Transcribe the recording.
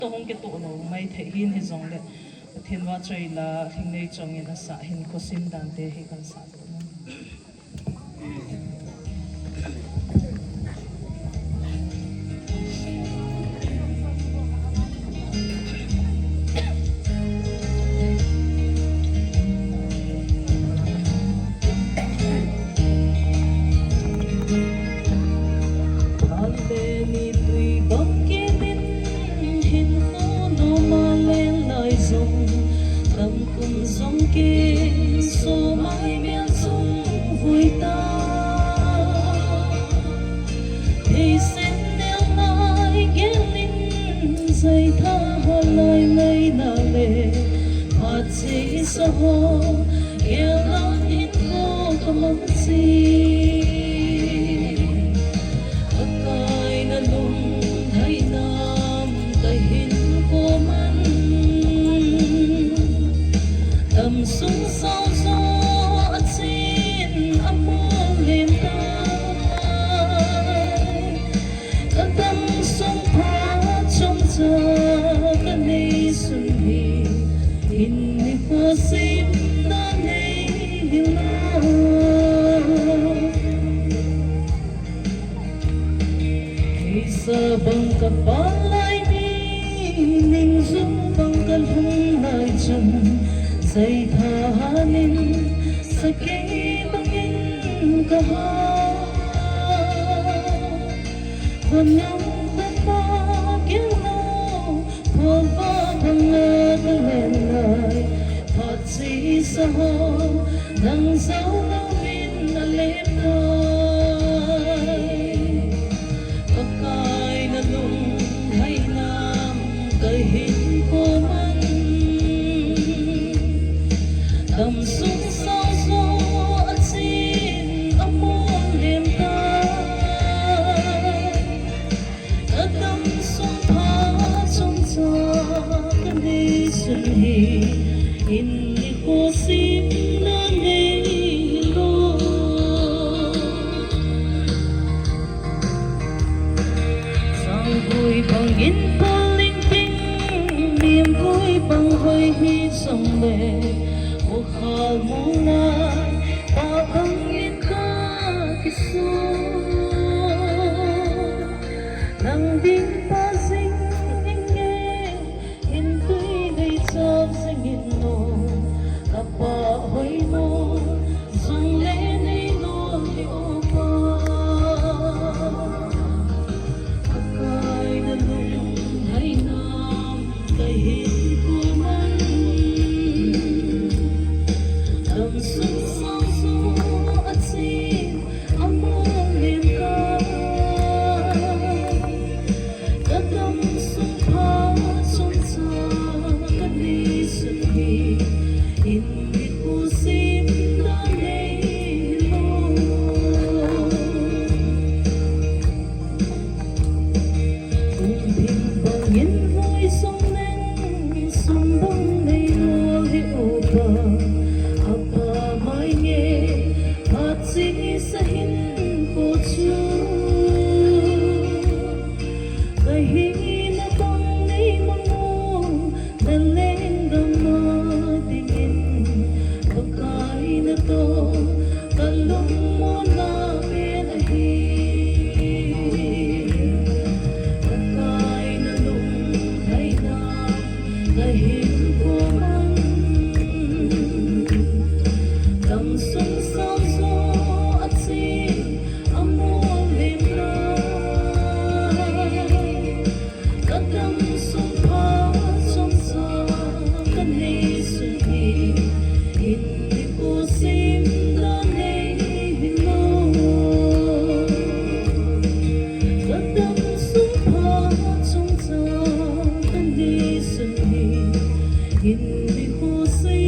to hong ke to lo mai the hin he zong le thiên wa chei la thing nei chong in asa Hinkho Simdam te he kan sa to số mãi miên sung vui ta thì xin nêu lại ghé linh dây tha hoa lời ngây nà lệ hoa chỉ sa hồ yêu lắm Hinkho không mong gì ở cõi na lung hay nam tay Hinkho man tầm xuống sau gió xin âm muôn lên tai các tâm xuống phá trong giờ các nơi xuân thì in Hinkho Simdam này điều nào khi giờ bằng cặp ba lại đi mình dung bằng căn hung lại trần dây tha ninh sakit bangin kaha hanyang tatagin mo pagba pangalan ay patsi sa ho nang salawin na lepay pagkay na lunghay nam kay Hinkho man tầm xuống sau gió xin âm muôn liềm ta các tâm xuống phá trong gió các đi xuân hì in Hinkho Simdam này lo sang vui bằng Hinkho linh tinh niềm vui bằng hơi hy sông bể khal mula ta bangin ka kiso nang ding pa sing inge in tui dei chop singin no apa hoi mo zung le nei no hi opa kai na lung hai nam kai Hinkho man tầm xuống sau gió xin âm muôn liềm ca các tâm xuống phá trong gió các đi xuân hì in Hinkho Simdam này lo cùng bình bằng yên vui sông lên sông bông đầy lo hi opa chỉ sa Hinkho chu cái hi na tông ni mong mong na lên đam mơ tình in có cái na to cả lúc muốn na bên hi có cái na lung hay na cái Hinkho man tầm xuống sau gió in Hinkho Simdam